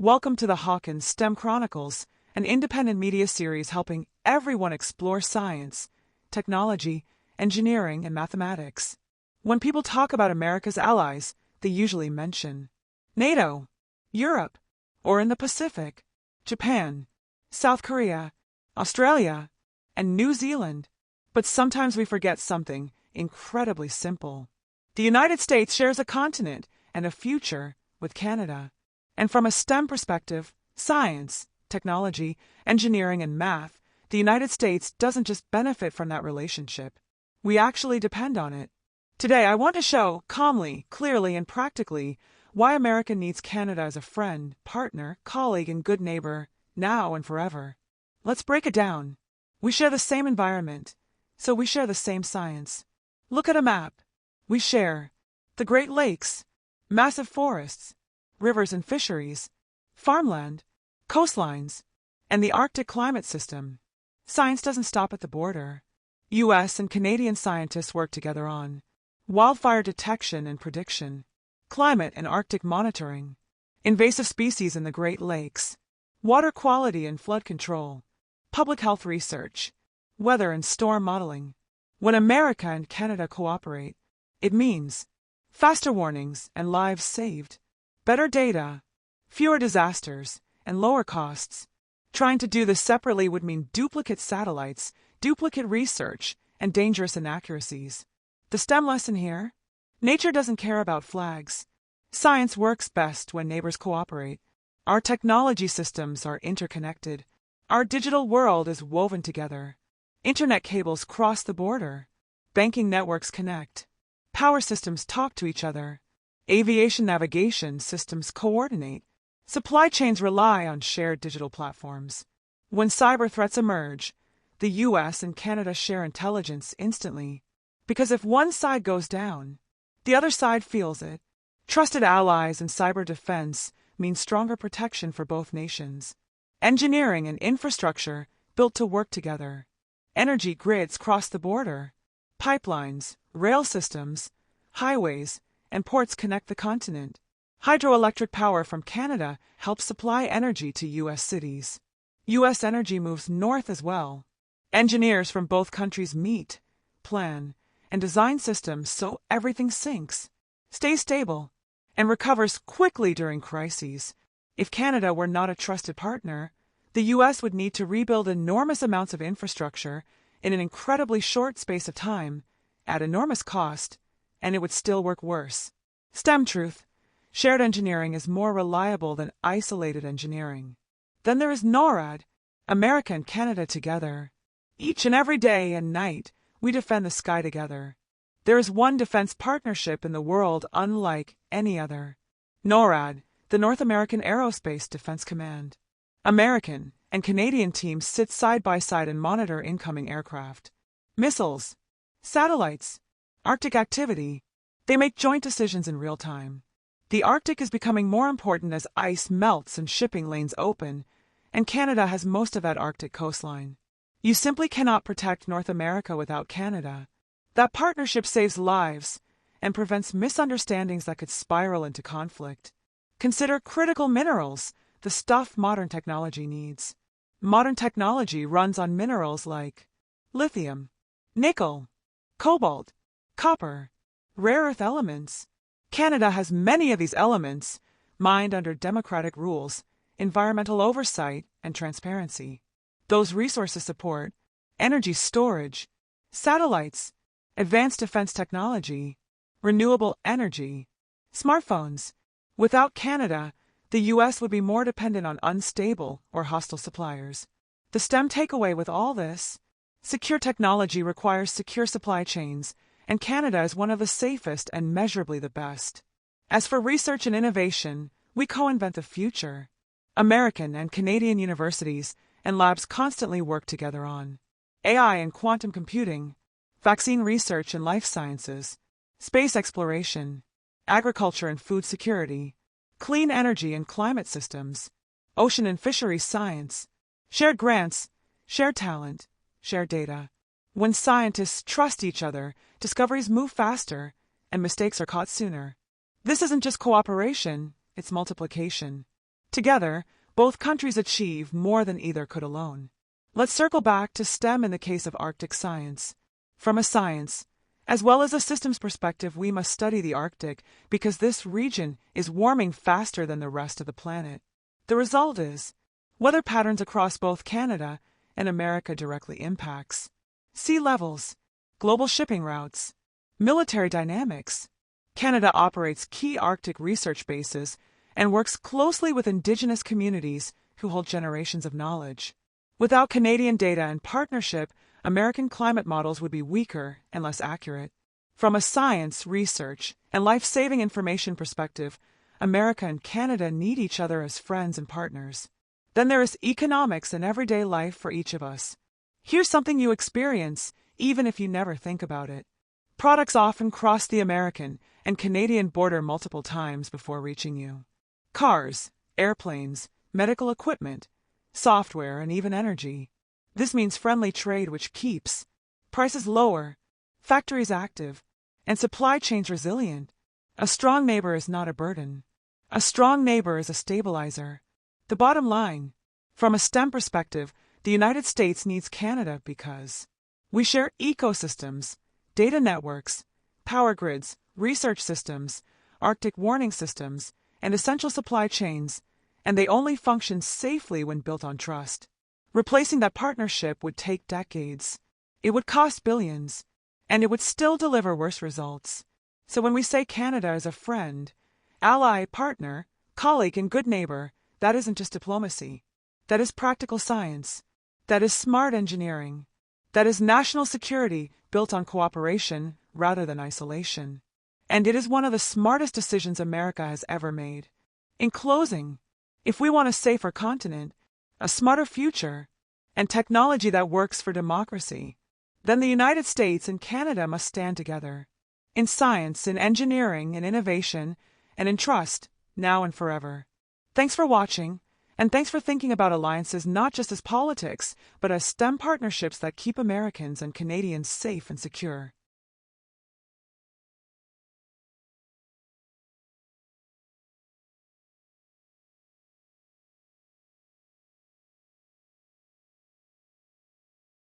Welcome to the Hawkins STEM Chronicles, an independent media series helping everyone explore science, technology, engineering, and mathematics. When people talk about America's allies, they usually mention NATO, Europe, or in the Pacific, Japan, South Korea, Australia, and New Zealand. But sometimes we forget something incredibly simple. The United States shares a continent and a future with Canada. And from a STEM perspective, science, technology, engineering, and math, the United States doesn't just benefit from that relationship. We actually depend on it. Today, I want to show, calmly, clearly, and practically, why America needs Canada as a friend, partner, colleague, and good neighbor, now and forever. Let's break it down. We share the same environment, so we share the same science. Look at a map. We share the Great Lakes, massive forests, rivers and fisheries, farmland, coastlines, and the Arctic climate system. Science doesn't stop at the border. U.S. and Canadian scientists work together on wildfire detection and prediction, climate and Arctic monitoring, invasive species in the Great Lakes, water quality and flood control, public health research, weather and storm modeling. When America and Canada cooperate, it means faster warnings and lives saved, better data, fewer disasters, and lower costs. Trying to do this separately would mean duplicate satellites, duplicate research, and dangerous inaccuracies. The STEM lesson here? Nature doesn't care about flags. Science works best when neighbors cooperate. Our technology systems are interconnected. Our digital world is woven together. Internet cables cross the border. Banking networks connect. Power systems talk to each other. Aviation navigation systems coordinate. Supply chains rely on shared digital platforms. When cyber threats emerge, the U.S. and Canada share intelligence instantly. Because if one side goes down, the other side feels it. Trusted allies in cyber defense mean stronger protection for both nations. Engineering and infrastructure built to work together. Energy grids cross the border. Pipelines, rail systems, highways, and ports connect the continent. Hydroelectric power from Canada helps supply energy to U.S. cities. U.S. energy moves north as well. Engineers from both countries meet, plan, and design systems so everything syncs, stays stable, and recovers quickly during crises. If Canada were not a trusted partner, the U.S. would need to rebuild enormous amounts of infrastructure in an incredibly short space of time, at enormous cost, and it would still work worse. STEM truth: shared engineering is more reliable than isolated engineering. Then there is NORAD, America and Canada together. Each and every day and night, we defend the sky together. There is one defense partnership in the world unlike any other. NORAD, the North American Aerospace Defense Command. American and Canadian teams sit side by side and monitor incoming aircraft, missiles, satellites, Arctic activity. They make joint decisions in real time. The Arctic is becoming more important as ice melts and shipping lanes open, and Canada has most of that Arctic coastline. You simply cannot protect North America without Canada. That partnership saves lives and prevents misunderstandings that could spiral into conflict. Consider critical minerals, the stuff modern technology needs. Modern technology runs on minerals like lithium, nickel, cobalt, copper, rare earth elements. Canada has many of these elements, mined under democratic rules, environmental oversight, and transparency. Those resources support energy storage, satellites, advanced defense technology, renewable energy, smartphones. Without Canada, the U.S. would be more dependent on unstable or hostile suppliers. The STEM takeaway with all this: secure technology requires secure supply chains, and Canada is one of the safest and measurably the best. As for research and innovation, we co-invent the future. American and Canadian universities and labs constantly work together on AI and quantum computing, vaccine research and life sciences, space exploration, agriculture and food security, clean energy and climate systems, ocean and fisheries science, shared grants, shared talent, shared data. When scientists trust each other, discoveries move faster, and mistakes are caught sooner. This isn't just cooperation, it's multiplication. Together, both countries achieve more than either could alone. Let's circle back to STEM in the case of Arctic science. From a science, as well as a systems perspective, we must study the Arctic because this region is warming faster than the rest of the planet. The result is, weather patterns across both Canada and America directly impacts sea levels, global shipping routes, military dynamics. Canada operates key Arctic research bases and works closely with Indigenous communities who hold generations of knowledge. Without Canadian data and partnership, American climate models would be weaker and less accurate. From a science, research, and life-saving information perspective, America and Canada need each other as friends and partners. Then there is economics and everyday life for each of us. Here's something you experience, even if you never think about it. Products often cross the American and Canadian border multiple times before reaching you. Cars, airplanes, medical equipment, software, and even energy. This means friendly trade which keeps prices lower, factories active, and supply chains resilient. A strong neighbor is not a burden. A strong neighbor is a stabilizer. The bottom line, from a STEM perspective, the United States needs Canada because we share ecosystems, data networks, power grids, research systems, Arctic warning systems, and essential supply chains, and they only function safely when built on trust. Replacing that partnership would take decades. It would cost billions, and it would still deliver worse results. So when we say Canada is a friend, ally, partner, colleague, and good neighbor, that isn't just diplomacy. That is practical science. That is smart engineering. That is national security built on cooperation rather than isolation. And it is one of the smartest decisions America has ever made. In closing, if we want a safer continent, a smarter future, and technology that works for democracy, then the United States and Canada must stand together. In science, in engineering, in innovation, and in trust, now and forever. Thanks for watching, and thanks for thinking about alliances not just as politics, but as STEM partnerships that keep Americans and Canadians safe and secure.